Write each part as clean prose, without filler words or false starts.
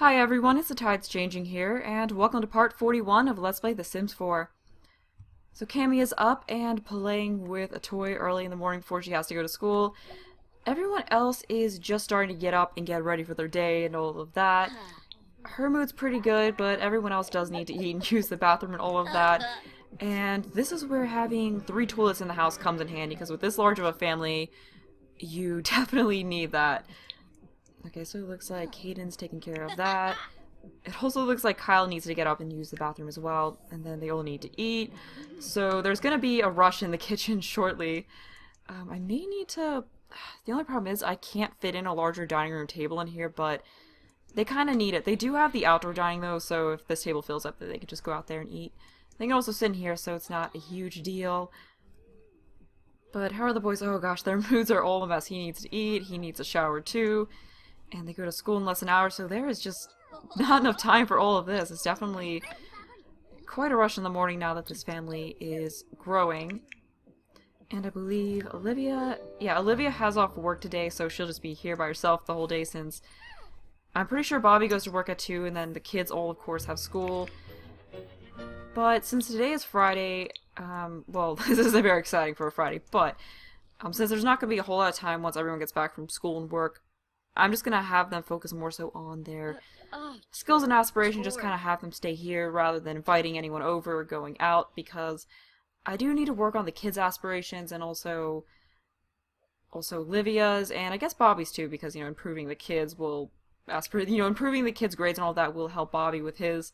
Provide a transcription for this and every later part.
Hi everyone, it's the Tides Changing here, and welcome to part 41 of Let's Play The Sims 4. So Cammy is up and playing with a toy early in the morning before she has to go to school. Everyone else is just starting to get up and get ready for their day and all of that. Her mood's pretty good, but everyone else does need to eat and use the bathroom and all of that. And this is where having 3 toilets in the house comes in handy, because with this large of a family, you definitely need that. Okay, so it looks like Caden's taking care of that. It also looks like Kyle needs to get up and use the bathroom as well, and then they all need to eat. So there's gonna be a rush in the kitchen shortly. I may need to... The only problem is I can't fit in a larger dining room table in here, but they kind of need it. They do have the outdoor dining though, so if this table fills up, they can just go out there and eat. They can also sit in here, so it's not a huge deal. But how are the boys? Oh gosh, their moods are all a mess. He needs to eat, he needs a shower too. And they go to school in less than an hour, so there is just not enough time for all of this. It's definitely quite a rush in the morning now that this family is growing. And I believe Olivia... Yeah, Olivia has off work today, so she'll just be here by herself the whole day since... I'm pretty sure Bobby goes to work at 2, and then the kids all, of course, have school. But since today is Friday, well, this isn't very exciting for a Friday, but since there's not going to be a whole lot of time once everyone gets back from school and work, I'm just going to have them focus more so on their skills and aspirations, just kind of have them stay here rather than inviting anyone over or going out, because I do need to work on the kids' aspirations and also Olivia's, and I guess Bobby's too, because, improving the kids will, improving the kids' grades and all that will help Bobby with his.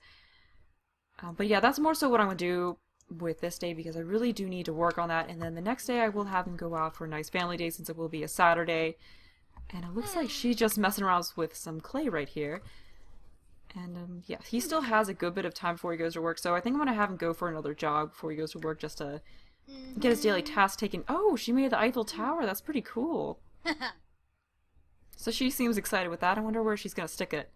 But yeah, that's more so what I'm going to do with this day, because I really do need to work on that, and then the next day I will have them go out for a nice family day since it will be a Saturday. And it looks like she's just messing around with some clay right here. And, yeah, he still has a good bit of time before he goes to work, so I think I'm going to have him go for another jog before he goes to work just to get his daily task taken. Oh, she made the Eiffel Tower. That's pretty cool. So she seems excited with that. I wonder where she's going to stick it.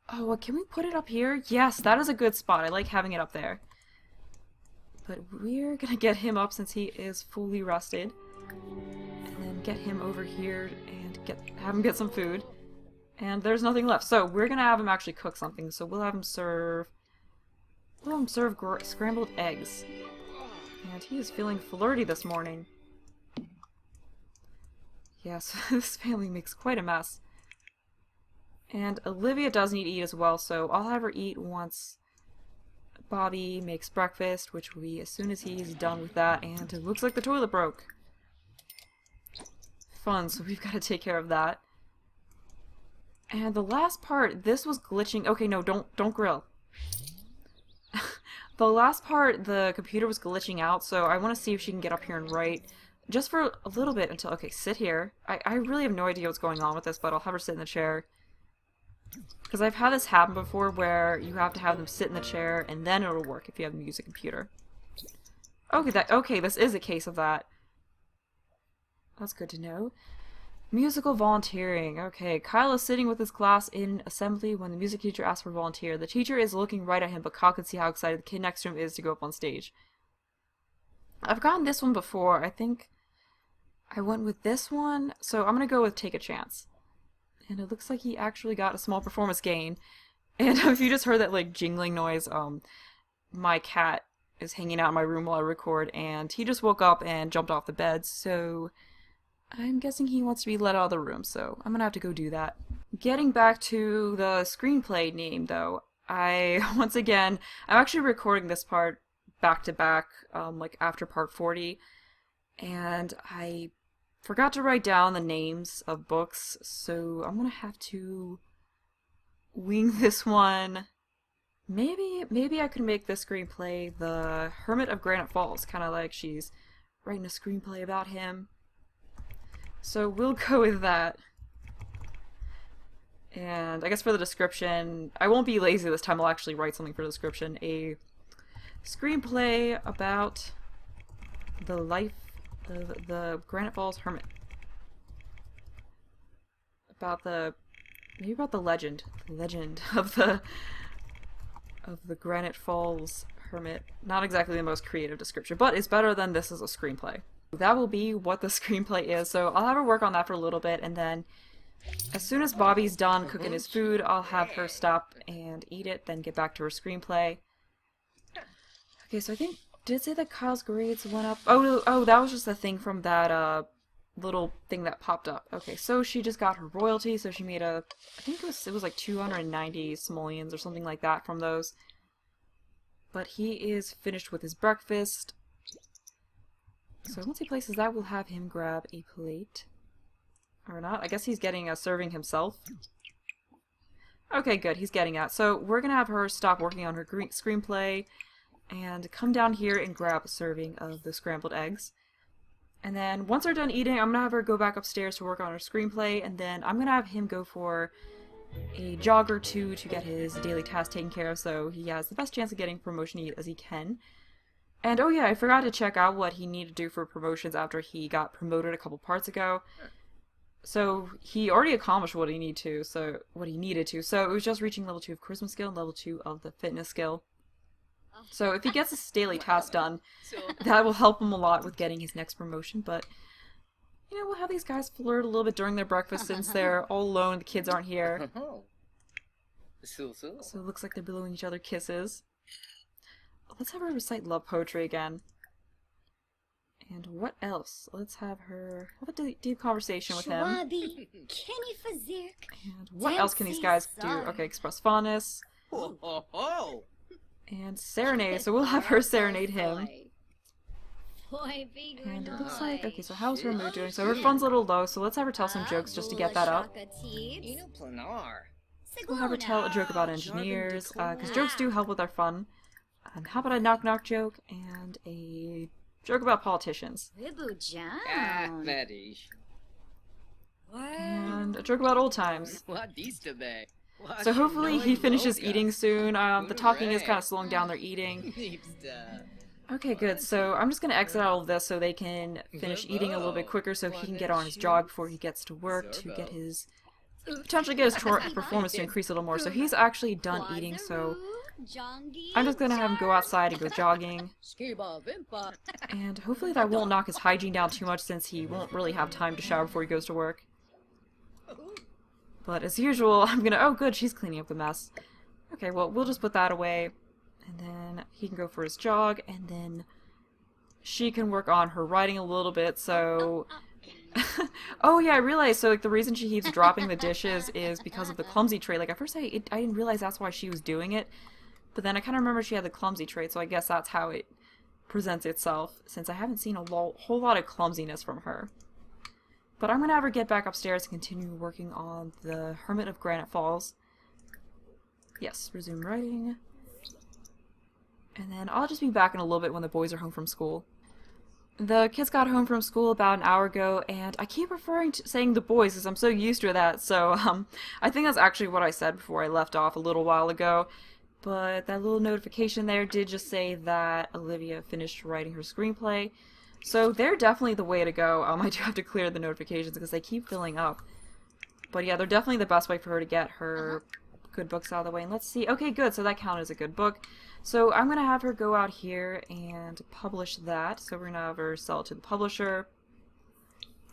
Oh, well, can we put it up here? Yes, that is a good spot. I like having it up there. But we're going to get him up since he is fully rested. And then get him over here and have him get some food. And there's nothing left. So we're gonna have him actually cook something. So we'll have him serve scrambled eggs. And he is feeling flirty this morning. Yes, this family makes quite a mess. And Olivia does need to eat as well, so I'll have her eat once Bobby makes breakfast, which will be as soon as he's done with that. And it looks like the toilet broke. Fun, so we've got to take care of that. And the last part, this was glitching. Okay, no, don't grill. The last part, the computer was glitching out, so I want to see if she can get up here and write just for a little bit until... Okay, sit here. I really have no idea what's going on with this, but I'll have her sit in the chair. Because I've had this happen before where you have to have them sit in the chair and then it'll work if you have them use a computer. Okay, this is a case of that. That's good to know. Musical volunteering. Okay, Kyle is sitting with his class in assembly when the music teacher asks for volunteer. The teacher is looking right at him, but Kyle can see how excited the kid next to him is to go up on stage. I've gotten this one before. I think I went with this one, so I'm gonna go with Take a Chance. And it looks like he actually got a small performance gain. And if you just heard that, like, jingling noise, my cat is hanging out in my room while I record, and he just woke up and jumped off the bed, so... I'm guessing he wants to be let out of the room, so I'm gonna have to go do that. Getting back to the screenplay name, though, once again, I'm actually recording this part back to back, like after part 40, and I forgot to write down the names of books, so I'm gonna have to wing this one. Maybe I could make this screenplay The Hermit of Granite Falls, kind of like she's writing a screenplay about him. So we'll go with that. And I guess for the description, I won't be lazy this time, I'll actually write something for the description. A screenplay about the life of the Granite Falls Hermit. Maybe about the legend. The legend of the Granite Falls Hermit. Not exactly the most creative description, but it's better than this as a screenplay. That will be what the screenplay is, so I'll have her work on that for a little bit, and then As soon as Bobby's done cooking his food, I'll have her stop and eat it, then get back to her screenplay. Okay, so I think, did it say that Kyle's grades went up? Oh, that was just a thing from that, little thing that popped up. Okay, so she just got her royalty, so she made I think it was like 290 simoleons or something like that from those. But he is finished with his breakfast. So once he places that, we'll have him grab a plate. Or not. I guess he's getting a serving himself. Okay, good. He's getting that. So we're going to have her stop working on her screenplay and come down here and grab a serving of the scrambled eggs. And then once they're done eating, I'm going to have her go back upstairs to work on her screenplay, and then I'm going to have him go for a jog or two to get his daily task taken care of so he has the best chance of getting promotion as he can. And oh yeah, I forgot to check out what he needed to do for promotions after he got promoted a couple parts ago. So he already accomplished what he needed to, so it was just reaching level 2 of charisma skill and level 2 of the fitness skill. So if he gets his daily task done, that will help him a lot with getting his next promotion, but you know, we'll have these guys flirt a little bit during their breakfast since they're all alone, the kids aren't here. So it looks like they're blowing each other kisses. Let's have her recite love poetry again. And what else? Let's have her have a deep conversation with him. And what else can these guys do? Okay, express fondness. And serenade, so we'll have her serenade him. And it looks like, okay, so how's her mood doing? So her fun's a little low, so let's have her tell some jokes just to get that up. We'll have her tell a joke about engineers, because jokes do help with our fun. And how about a knock-knock joke and a joke about politicians? And a joke about old times. So hopefully he finishes eating soon. The talking is kind of slowing down their eating. Okay, good. So I'm just going to exit out of this so they can finish eating a little bit quicker so he can get on his jog before he gets to work to get his... potentially get his performance to increase a little more. So he's actually done eating, so I'm just going to have him go outside and go jogging. And hopefully that won't knock his hygiene down too much since he won't really have time to shower before he goes to work. But as usual, I'm going to... oh good, she's cleaning up the mess. Okay, well, we'll just put that away. And then he can go for his jog, and then she can work on her writing a little bit, so... oh yeah, I realized, so like the reason she keeps dropping the dishes is because of the clumsy trait. Like at first I didn't realize that's why she was doing it, but then I kind of remember she had the clumsy trait, so I guess that's how it presents itself, since I haven't seen a whole lot of clumsiness from her. But I'm going to have her get back upstairs and continue working on the Hermit of Granite Falls. Yes, resume writing. And then I'll just be back in a little bit when the boys are home from school. The kids got home from school about an hour ago, and I keep referring to saying the boys because I'm so used to that, so I think that's actually what I said before I left off a little while ago. But that little notification there did just say that Olivia finished writing her screenplay. So they're definitely the way to go. I do have to clear the notifications because they keep filling up. But yeah, they're definitely the best way for her to get her good books out of the way. And let's see. Okay, good. So that counted as a good book. So I'm going to have her go out here and publish that. So we're going to have her sell it to the publisher.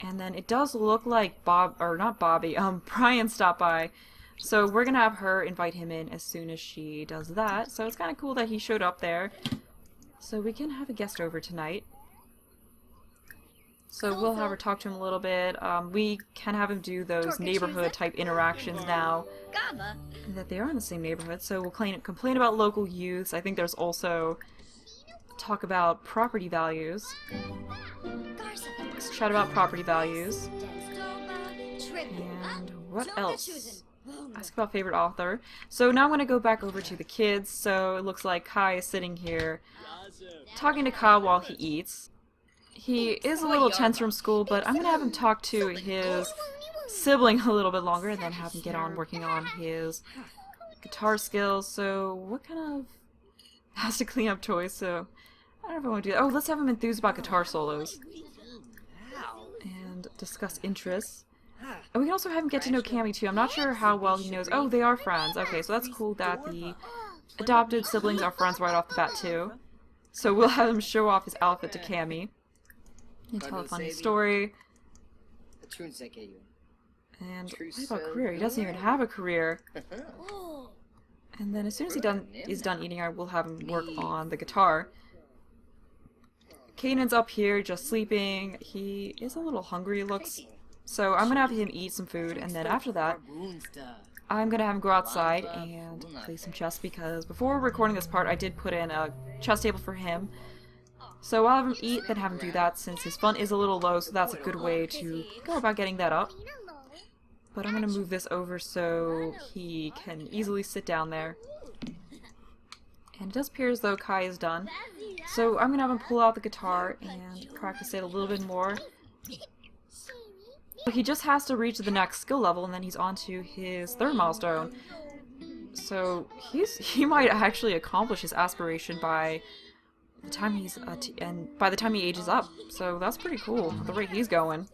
And then it does look like Brian stopped by. So we're going to have her invite him in as soon as she does that. So it's kind of cool that he showed up there. So we can have a guest over tonight. So we'll have her talk to him a little bit. We can have him do those neighborhood type interactions now. That they are in the same neighborhood, so we'll complain about local youths. I think there's also talk about property values. Let's chat about property values. And what else? Ask about favorite author. So now I'm going to go back over to the kids. So it looks like Kai is sitting here talking to Kyle while he eats. He is a little tense from school, but I'm going to have him talk to his sibling a little bit longer and then have him get on working on his guitar skills. So what kind of... has to clean up toys, so I don't know if I want to do that. Oh, let's have him enthused about guitar solos. And discuss interests. And we can also have him get to know Cammy too. I'm not sure how well he knows. Oh, they are friends. Okay, so that's cool that the adopted siblings are friends right off the bat too. So we'll have him show off his outfit to Cammy. And tell a funny story. And what about career? He doesn't even have a career. And then as soon as he's done eating, I will have him work on the guitar. Kanan's up here just sleeping. He is a little hungry, it looks. So I'm gonna have him eat some food, and then after that, I'm gonna have him go outside and play some chess, because before recording this part, I did put in a chess table for him. So I'll have him eat, then have him do that, since his fun is a little low, so that's a good way to go about getting that up. But I'm gonna move this over so he can easily sit down there. And it does appear as though Kai is done. So I'm gonna have him pull out the guitar and practice it a little bit more. He just has to reach the next skill level, and then he's on to his third milestone. So he might actually accomplish his aspiration by the time he's by the time he ages up. So that's pretty cool, the rate he's going.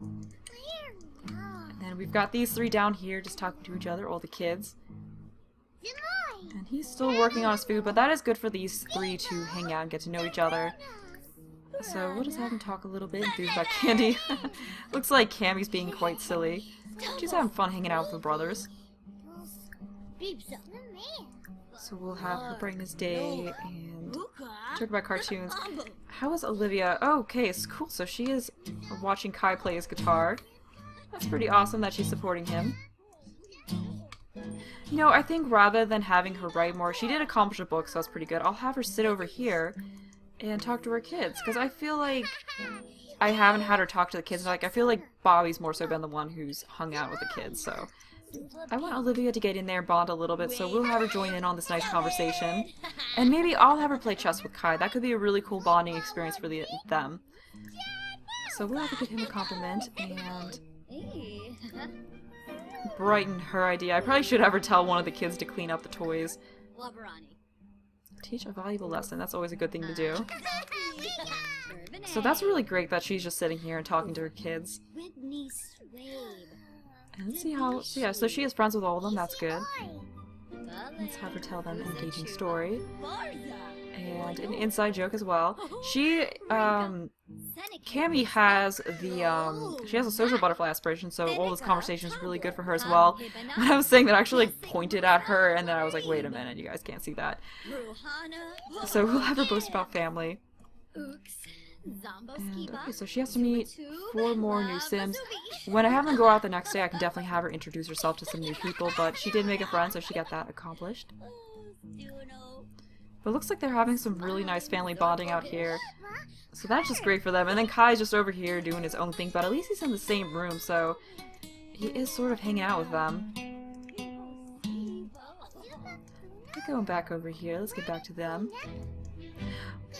And then we've got these three down here just talking to each other, all the kids. And he's still working on his food, but that is good for these three to hang out and get to know each other. So we'll just have him talk a little bit, enthused about Candy. Looks like Cammy's being quite silly. She's having fun hanging out with her brothers. So we'll have her brighten his day and talk about cartoons. How is Olivia? Oh, okay, it's cool. So she is watching Kai play his guitar. That's pretty awesome that she's supporting him. You know, I think rather than having her write more, she did accomplish a book, so that's pretty good. I'll have her sit over here and talk to her kids, because I feel like I haven't had her talk to the kids. Like, I feel like Bobby's more so been the one who's hung out with the kids, so I want Olivia to get in there and bond a little bit, so we'll have her join in on this nice conversation. And maybe I'll have her play chess with Kai. That could be a really cool bonding experience for them. So we'll have to give him a compliment and brighten her idea. I probably should have her tell one of the kids to clean up the toys. Teach a valuable lesson. That's always a good thing to do. So that's really great that she's just sitting here and talking to her kids. And let's see how... So yeah, so she is friends with all of them. That's good. Let's have her tell them an engaging story. And an inside joke as well. She, Cammy has the, she has a social butterfly aspiration, so all this conversation is really good for her as well. When I was saying that, I actually like, pointed at her, and then I was like, wait a minute, you guys can't see that. So we'll have her boast about family. And, okay, so she has to meet 4 more new Sims. When I have them go out the next day, I can definitely have her introduce herself to some new people, but she did make a friend, so she got that accomplished. But it looks like they're having some really nice family bonding out here. So that's just great for them. And then Kai's just over here doing his own thing, but at least he's in the same room, so he is sort of hanging out with them. Going back over here, let's get back to them.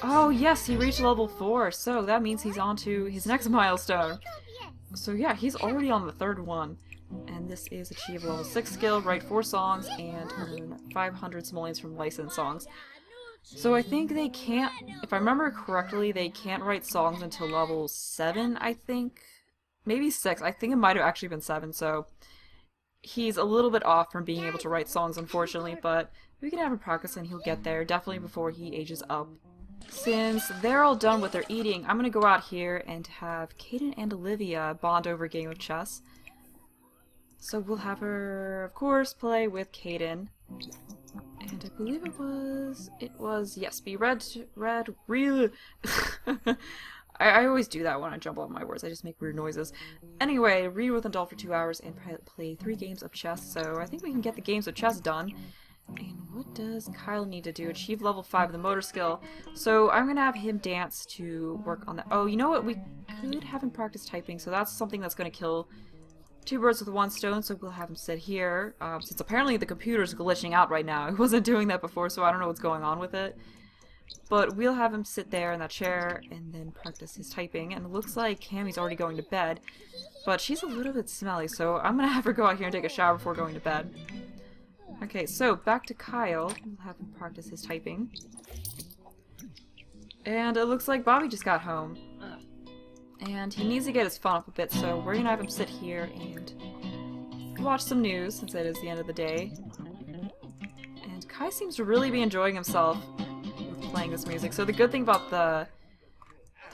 Oh yes, he reached level 4, so that means he's on to his next milestone. So yeah, he's already on the 3rd one. And this is achieve level 6 skill, write 4 songs, and earn 500 simoleons from licensed songs. So I think they can't, if I remember correctly, they can't write songs until level 7, I think. Maybe 6. I think it might have actually been 7, so he's a little bit off from being able to write songs, unfortunately, but we can have him practice and he'll get there, definitely before he ages up. Since they're all done with their eating, I'm going to go out here and have Kaden and Olivia bond over a game of chess. So we'll have her, of course, play with Kaden. And I believe it was, yes, be real. I always do that when I jumble up my words, I just make weird noises. Anyway, read with an adult for 2 hours and play 3 games of chess, so I think we can get the games of chess done. And what does Kyle need to do? Achieve level 5 of the motor skill. So I'm going to have him dance to work on that. Oh, you know what? We could have him practice typing, so that's something that's going to kill 2 birds with 1 stone, so we'll have him sit here. Since apparently the computer's glitching out right now. It wasn't doing that before, so I don't know what's going on with it. But we'll have him sit there in that chair and then practice his typing. And it looks like Cammy's already going to bed. But she's a little bit smelly, so I'm going to have her go out here and take a shower before going to bed. Okay, so back to Kyle. We'll have him practice his typing. And it looks like Bobby just got home. And he needs to get his phone up a bit, so we're gonna have him sit here and watch some news, since it is the end of the day. And Kai seems to really be enjoying himself with playing this music. So the good thing about the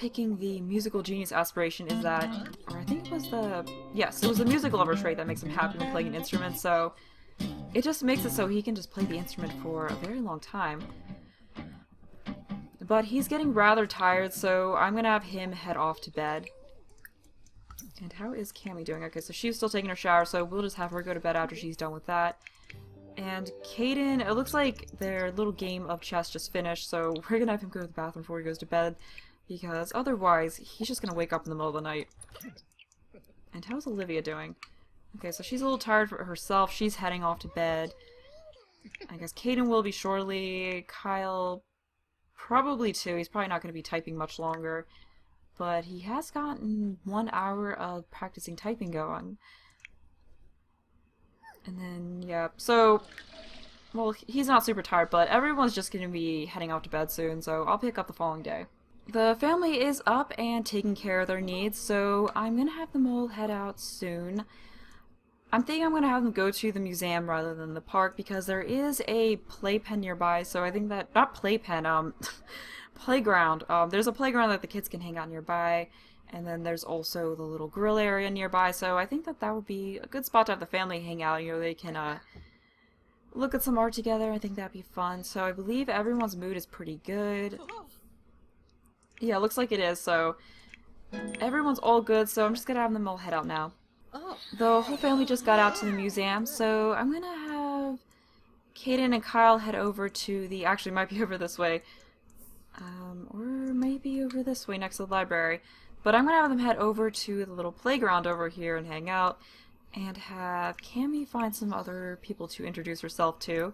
picking the musical genius aspiration is that, or I think it was the, yes, it was the musical lover trait that makes him happy when playing an instrument, so it just makes it so he can just play the instrument for a very long time. But he's getting rather tired, so I'm gonna have him head off to bed. And how is Cammy doing? Okay, so she's still taking her shower, so we'll just have her go to bed after she's done with that. And Caden, it looks like their little game of chess just finished, so we're gonna have him go to the bathroom before he goes to bed, because otherwise he's just gonna wake up in the middle of the night. And how's Olivia doing? Okay, so she's a little tired for herself. She's heading off to bed. I guess Caden will be shortly. Kyle probably too. He's probably not going to be typing much longer. But he has gotten 1 hour of practicing typing going. And then, yeah, so, well, he's not super tired, but everyone's just going to be heading off to bed soon, so I'll pick up the following day. The family is up and taking care of their needs, so I'm going to have them all head out soon. I'm thinking I'm going to have them go to the museum rather than the park because there is a playpen nearby, so I think that, not playpen, playground. There's a playground that the kids can hang out nearby, and then there's also the little grill area nearby, so I think that that would be a good spot to have the family hang out. You know, they can look at some art together. I think that'd be fun. So I believe everyone's mood is pretty good. Yeah, it looks like it is, so everyone's all good, so I'm just gonna have them all head out now. The whole family just got out to the museum, so I'm gonna have Caden and Kyle head over to the, actually might be over this way, or maybe over this way next to the library, but I'm gonna have them head over to the little playground over here and hang out, and have Cammy find some other people to introduce herself to,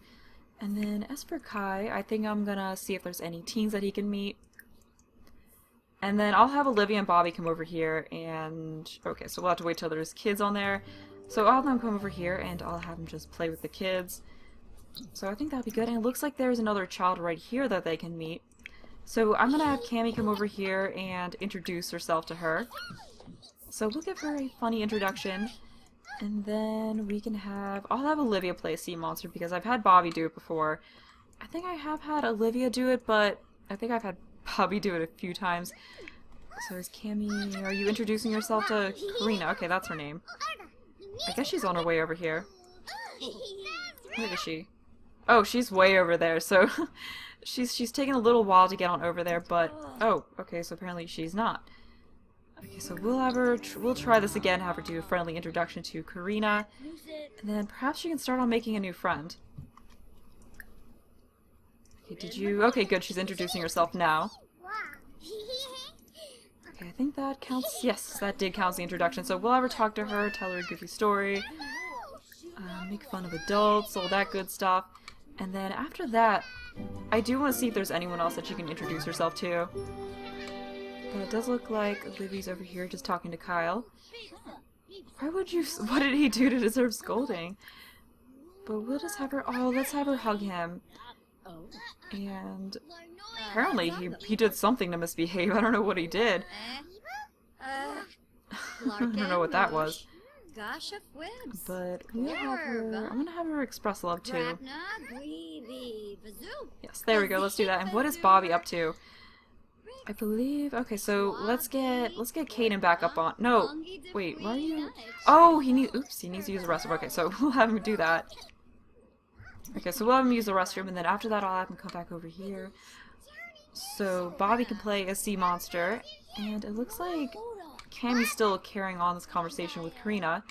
and then as for Kai, I think I'm gonna see if there's any teens that he can meet. And then I'll have Olivia and Bobby come over here and... Okay, so we'll have to wait till there's kids on there. So I'll have them come over here and I'll have them just play with the kids. So I think that'll be good. And it looks like there's another child right here that they can meet. So I'm going to have Cammy come over here and introduce herself to her. So we'll give her a funny introduction. And then we can have... I'll have Olivia play a sea monster because I've had Bobby do it before. I think I have had Olivia do it, but I think I've had Bobby do it a few times. So is Cammy... Are you introducing yourself to Karina? Okay, that's her name. I guess she's on her way over here. Where is she? Oh, she's way over there, so... she's taking a little while to get on over there, but... Oh, okay, so apparently she's not. Okay, so we'll have her... We'll try this again, have her do a friendly introduction to Karina. And then perhaps she can start on making a new friend. Okay, did you... Okay, good, she's introducing herself now. Okay, I think that counts. Yes, that did count as the introduction. So we'll have her talk to her, tell her a goofy story, make fun of adults, all that good stuff. And then after that, I do want to see if there's anyone else that she can introduce herself to. But it does look like Livy's over here just talking to Kyle. Why would you... What did he do to deserve scolding? But we'll just have her... Oh, let's have her hug him. And apparently he did something to misbehave. I don't know what he did. I don't know what that was. But we'll have her... I'm gonna have her express love too. Yes, there we go. Let's do that. And what is Bobby up to? I believe... Okay, so let's get Caden back up on... No! Wait, why are you... Oh, he needs... Oops, he needs to use the restroom. Okay, so we'll have him do that. Okay, so we'll have him use the restroom, and then after that I'll have him come back over here. So Bobby can play a sea monster, and it looks like Cammy's still carrying on this conversation with Karina.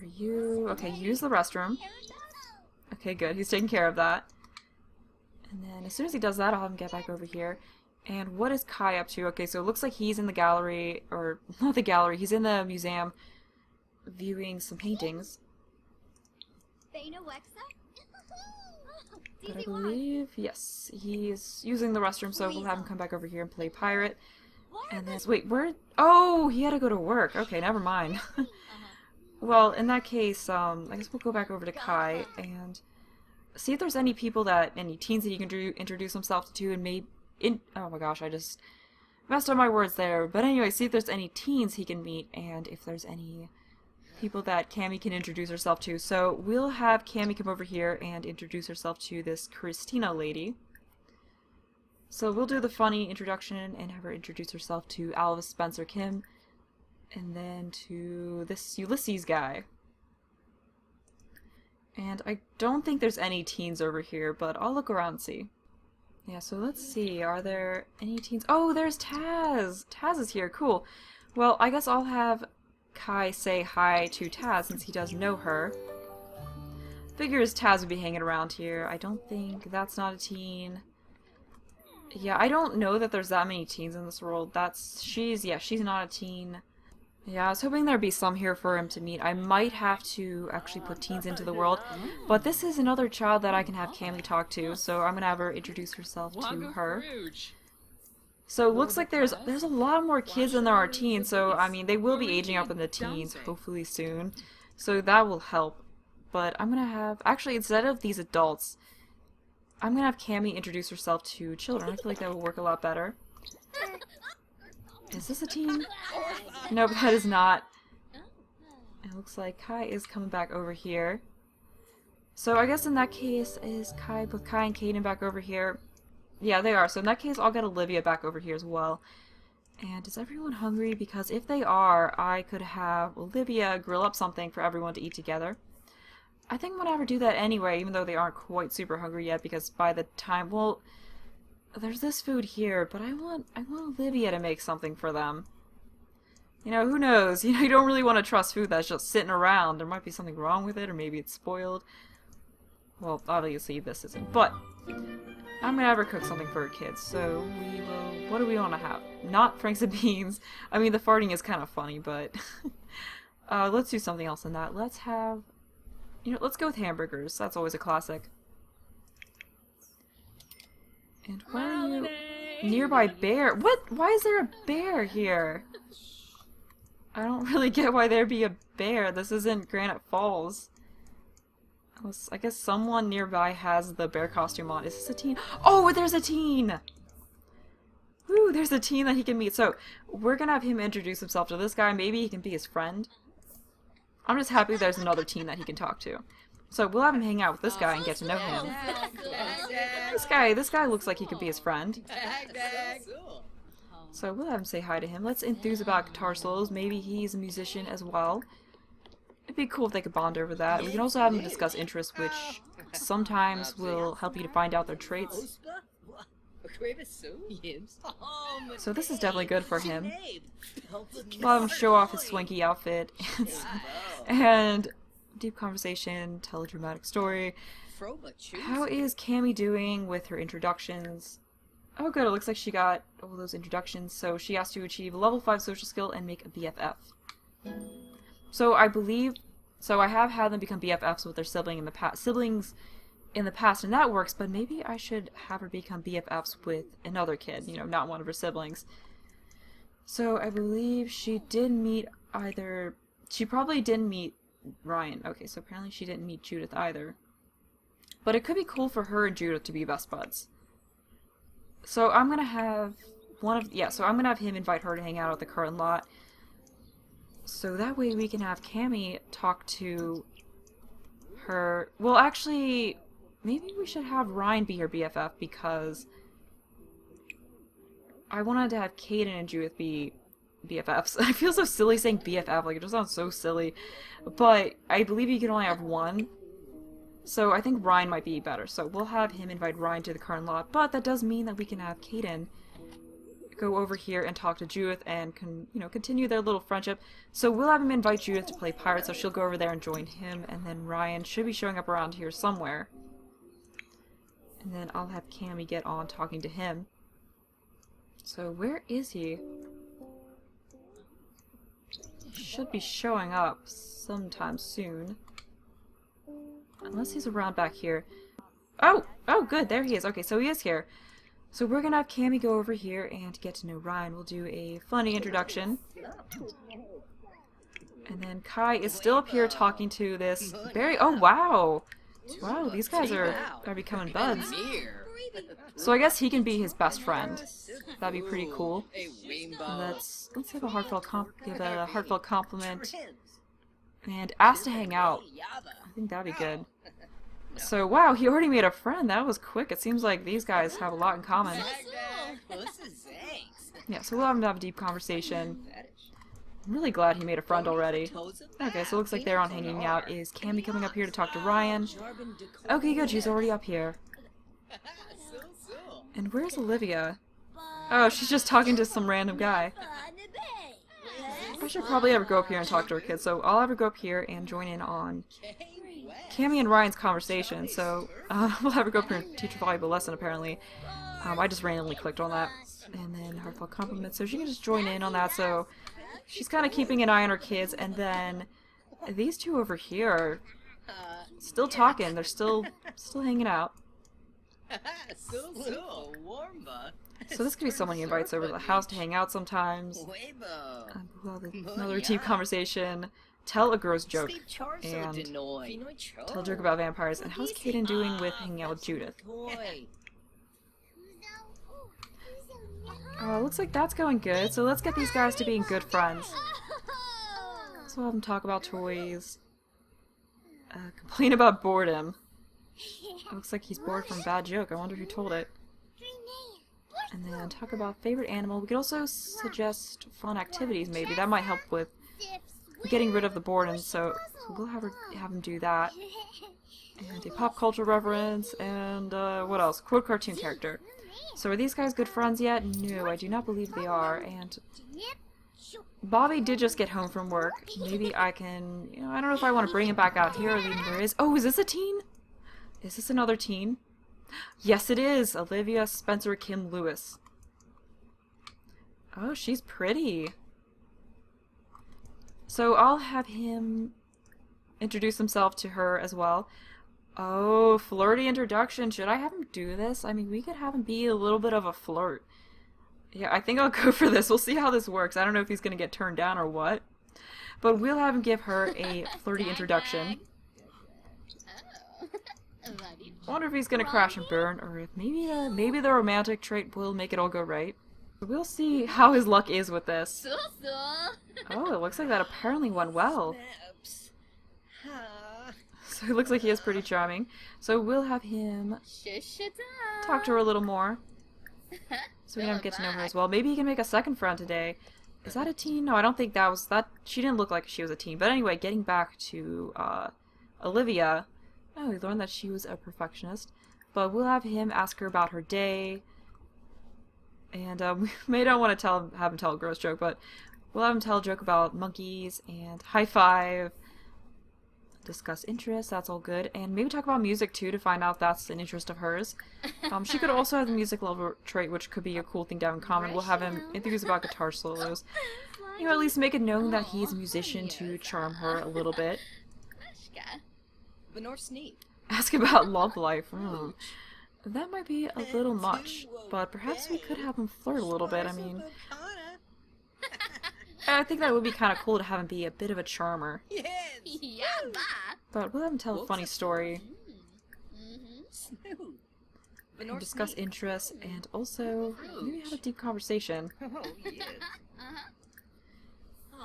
Are you... Okay, use the restroom. Okay, good. He's taking care of that. And then as soon as he does that, I'll have him get back over here. And what is Kai up to? Okay, so it looks like he's in the gallery, or not the gallery, he's in the museum viewing some paintings. But I believe, yes, he's using the restroom, so we'll have him come back over here and play pirate. And then, wait, where? Oh, he had to go to work. Okay, never mind. Well, in that case, I guess we'll go back over to Kai and see if there's any people any teens that he can introduce himself to, and maybe, oh my gosh, I just messed up my words there. But anyway, see if there's any teens he can meet, and if there's any people that Cammy can introduce herself to. So we'll have Cammy come over here and introduce herself to this Christina lady. So we'll do the funny introduction and have her introduce herself to Alvis Spencer Kim, and then to this Ulysses guy. And I don't think there's any teens over here, but I'll look around and see. Yeah, so let's see, are there any teens? Oh, there's Taz! Taz is here, cool. Well, I guess I'll have Kai say hi to Taz since he does know her. Figures Taz would be hanging around here. I don't think that's not a teen. Yeah, I don't know that there's that many teens in this world. She's not a teen. Yeah, I was hoping there'd be some here for him to meet. I might have to actually put teens into the world, but this is another child that I can have Cammy talk to, so I'm gonna have her introduce herself to her. So it looks like there's a lot more kids than there are teens, so I mean they will be aging up into teens hopefully soon, so that will help. But I'm gonna have, actually instead of these adults, I'm gonna have Cammy introduce herself to children. I feel like that will work a lot better. Is this a teen? Nope, that is not. It looks like Kai is coming back over here. So I guess in that case, is both Kai and Kaden back over here? Yeah, they are. So in that case, I'll get Olivia back over here as well. And is everyone hungry? Because if they are, I could have Olivia grill up something for everyone to eat together. I think I'm gonna have her do that anyway, even though they aren't quite super hungry yet, because by the time, well, there's this food here, but I want Olivia to make something for them. You know, who knows? You know, you don't really want to trust food that's just sitting around. There might be something wrong with it, or maybe it's spoiled. Well, obviously this isn't, but I'm gonna have her cook something for her kids, so we will, what do we want to have? Not Franks and Beans. I mean, the farting is kind of funny, but let's do something else than that. Let's have, you know, let's go with hamburgers. That's always a classic. And where are you? Nearby bear? What? Why is there a bear here? I don't really get why there'd be a bear. This isn't Granite Falls. I guess someone nearby has the bear costume on. Is this a teen? Oh, there's a teen! Woo, there's a teen that he can meet. So, we're gonna have him introduce himself to this guy. Maybe he can be his friend. I'm just happy there's another teen that he can talk to. So we'll have him hang out with this guy and get to know him. This guy looks like he could be his friend. So we'll have him say hi to him. Let's enthuse about guitar solos. Maybe he's a musician as well. It'd be cool if they could bond over that. We can also have them discuss interests, which sometimes will help you to find out their traits. So this is definitely good for him. We'll have him show off his swanky outfit. And deep conversation, tell a dramatic story. How is Cammy doing with her introductions? Oh good, it looks like she got all those introductions, so she has to achieve a level 5 social skill and make a BFF. So I have had them become BFFs with their siblings in the past, and that works, but maybe I should have her become BFFs with another kid, you know, not one of her siblings. So I believe she probably didn't meet Ryan. Okay, so apparently she didn't meet Judith either. But it could be cool for her and Judith to be best buds. So I'm gonna have him invite her to hang out at the current lot. So that way we can have Cammy talk to her. Well, actually, maybe we should have Ryan be her BFF because I wanted to have Kaden and Judith be BFFs. I feel so silly saying BFF, like it just sounds so silly. But I believe you can only have one. So I think Ryan might be better. So we'll have him invite Ryan to the current lot, but that does mean that we can have Kaden go over here and talk to Judith and continue their little friendship. So we'll have him invite Judith to play pirate, so she'll go over there and join him, and then Ryan should be showing up around here somewhere. And then I'll have Cammy get on talking to him. So where is he? He should be showing up sometime soon. Unless he's around back here. Oh, good, there he is. Okay, so he is here. So we're gonna have Cammy go over here and get to know Ryan. We'll do a funny introduction. And then Kai is still up here talking to this Barry. Oh, wow! Wow, these guys are becoming buds. So I guess he can be his best friend. That'd be pretty cool. Let's have a heartfelt compliment. And ask to hang out. I think that'd be good. So, wow, he already made a friend. That was quick. It seems like these guys have a lot in common. Yeah, so we'll have a deep conversation. I'm really glad he made a friend already. Okay, so it looks like they're on hanging out. Is Cammy coming up here to talk to Ryan? Okay, good. She's already up here. And where's Olivia? Oh, she's just talking to some random guy. I should probably ever go up here and talk to her kids, so I'll ever go up here and join in on Cammy and Ryan's conversation. So we'll have her go up here and teach a valuable lesson, apparently. I just randomly clicked on that. And then heartfelt compliments, so she can just join in on that. So she's kind of keeping an eye on her kids, and then these two over here are still talking. They're still hanging out. So this could be someone he invites over to the house to hang out sometimes. Another deep conversation. Tell a gross joke. And tell a joke about vampires. And how's Kaden doing with hanging out with Judith? Looks like that's going good. So let's get these guys to being good friends. So we'll have them talk about toys. Complain about boredom. Looks like he's bored from a bad joke. I wonder who told it. And then talk about favorite animal. We could also suggest fun activities, maybe. That might help with getting rid of the boredom, so we'll have him do that. And a pop culture reference, and what else? Quote cartoon character. So are these guys good friends yet? No, I do not believe they are. And Bobby did just get home from work. Maybe I can, I don't know if I want to bring him back out here. There is. Oh, is this a teen? Is this another teen? Yes, it is! Olivia Spencer Kim Lewis. Oh, she's pretty. So I'll have him introduce himself to her as well. Oh, flirty introduction. Should I have him do this? I mean, we could have him be a little bit of a flirt. Yeah, I think I'll go for this. We'll see how this works. I don't know if he's going to get turned down or what. But we'll have him give her a flirty introduction. I wonder if he's gonna crash and burn, or if maybe the romantic trait will make it all go right. We'll see how his luck is with this. Oh, it looks like that apparently went well. So it looks like he is pretty charming. So we'll have him talk to her a little more, so we can get to know her as well. Maybe he can make a second friend today. Is that a teen? No, I don't think that was that. She didn't look like she was a teen. But anyway, getting back to Olivia. Oh, we learned that she was a perfectionist. But we'll have him ask her about her day. And we may not want to have him tell a gross joke, but we'll have him tell a joke about monkeys and high five. Discuss interests, that's all good. And maybe talk about music too to find out if that's an interest of hers. She could also have the music level trait, which could be a cool thing to have in common. We'll have him enthuse about guitar solos. At least make it known that he's a musician to charm her a little bit. Ask about love life. That might be a little much, but perhaps we could have him flirt a little bit. I mean, I think that would be kind of cool to have him be a bit of a charmer. But we'll have him tell a funny story. And discuss interests, and also maybe have a deep conversation.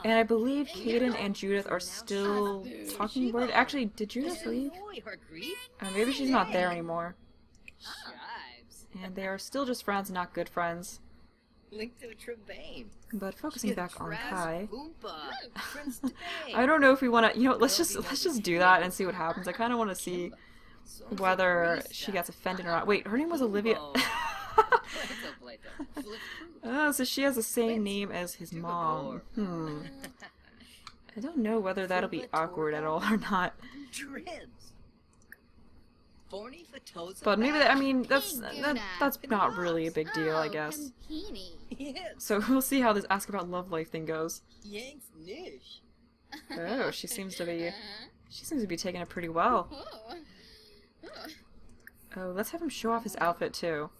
And I believe Kaden and Judith are still talking. Actually, did Judith leave? Maybe she's not there anymore. And they are still just friends, not good friends. But focusing back on Kai. I don't know if we want to. Let's just do that and see what happens. I kind of want to see whether she gets offended or not. Wait, her name was Olivia. Oh, so she has the same name as his mom. I don't know whether that'll be awkward at all or not. But maybe that's not really a big deal, I guess. So we'll see how this ask about love life thing goes. Oh, she seems to be taking it pretty well. Oh, let's have him show off his outfit too.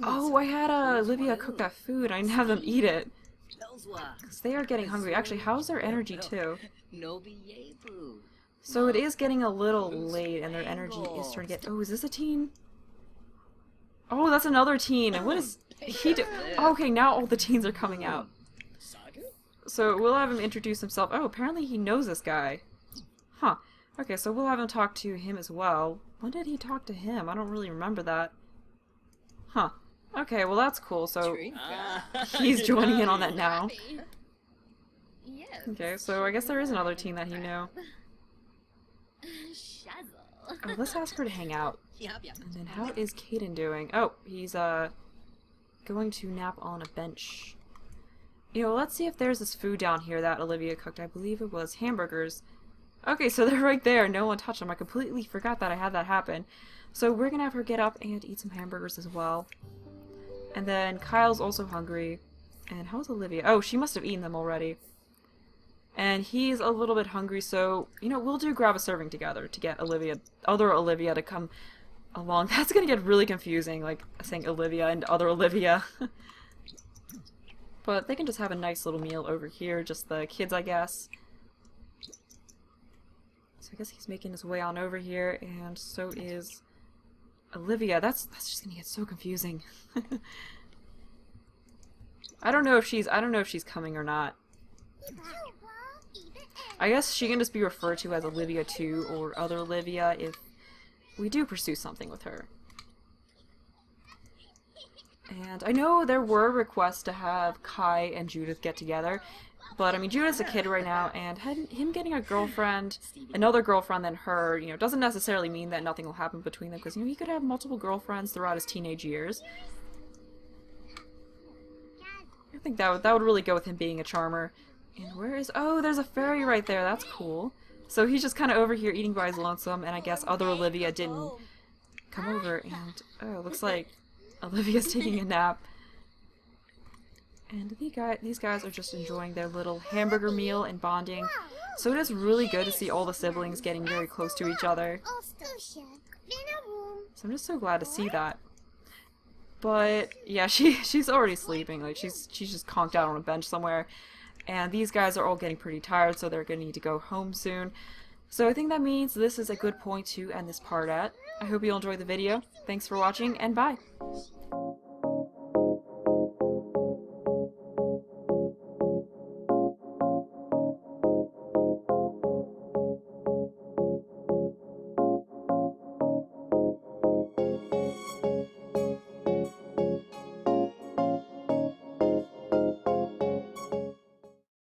Oh, I had Olivia cook that food. I didn't have them eat it. Because they are getting hungry. Actually, how's their energy too? So it is getting a little late and their energy is starting to get... Oh, is this a teen? Oh, that's another teen. And what is he do? Oh, okay, now all the teens are coming out. So we'll have him introduce himself. Oh, apparently he knows this guy. Huh. Okay, so we'll have him talk to him as well. When did he talk to him? I don't really remember that. Huh. Okay, well that's cool. So he's joining in on that now. Okay, so I guess there is another team that he knew. Oh, let's ask her to hang out. And then how is Caden doing? Oh, he's going to nap on a bench. You know, let's see if there's this food down here that Olivia cooked. I believe it was hamburgers. Okay, so they're right there. No one touched them. I completely forgot that I had that happen. So we're gonna have her get up and eat some hamburgers as well. And then Kyle's also hungry. And how's Olivia? Oh, she must have eaten them already. And he's a little bit hungry, so, you know, we'll grab a serving together to get other Olivia to come along. That's gonna get really confusing, like, saying Olivia and other Olivia. But they can just have a nice little meal over here, just the kids, I guess. So I guess he's making his way on over here, and so is Olivia. That's just gonna get so confusing. I don't know if she's coming or not. I guess she can just be referred to as Olivia 2 or other Olivia if we do pursue something with her. And I know there were requests to have Kai and Judith get together, but I mean, Judith's a kid right now, and him getting a girlfriend, another girlfriend than her, you know, doesn't necessarily mean that nothing will happen between them, because, you know, he could have multiple girlfriends throughout his teenage years. I think that would really go with him being a charmer. And where is... Oh, there's a fairy right there. That's cool. So he's just kind of over here eating by his lonesome, and I guess other Olivia didn't come over, and... Oh, it looks like Olivia's taking a nap. And these guys are just enjoying their little hamburger meal and bonding. So it is really good to see all the siblings getting very close to each other. So I'm just so glad to see that. But yeah, she's already sleeping. Like she's just conked out on a bench somewhere. And these guys are all getting pretty tired, so they're gonna need to go home soon. So I think that means this is a good point to end this part at. I hope you'll enjoy the video. Thanks for watching, and bye!